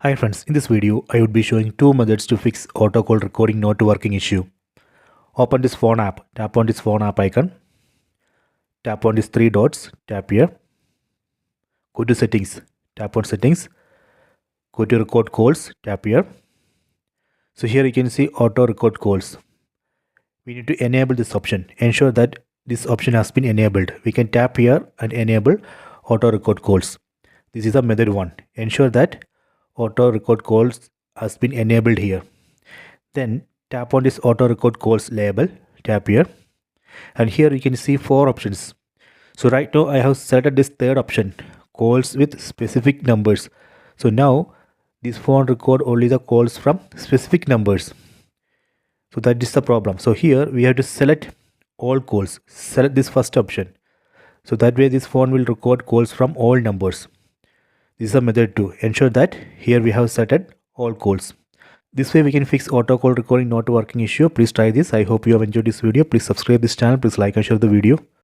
Hi friends, in this video I would be showing two methods to fix auto call recording not working issue. Open this phone app, tap on this phone app icon, tap on these three dots, tap here, go to settings, tap on settings, go to record calls, tap here. So here you can see auto record calls. We need to enable this option, ensure that this option has been enabled. We can tap here and enable auto record calls. This is the method 1. Ensure that auto record calls has been enabled here. Then tap on this auto record calls label, tap here, and here you can see 4 options. So right now I have selected this third option, calls with specific numbers. So now this phone record only the calls from specific numbers. So that is the problem. So here we have to select all calls, select this first option. So that way this phone will record calls from all numbers. This is the method 2. Ensure that here we have selected all calls. This way we can fix auto call recording not working issue. Please try this. I hope you have enjoyed this video. Please subscribe this channel. Please like and share the video.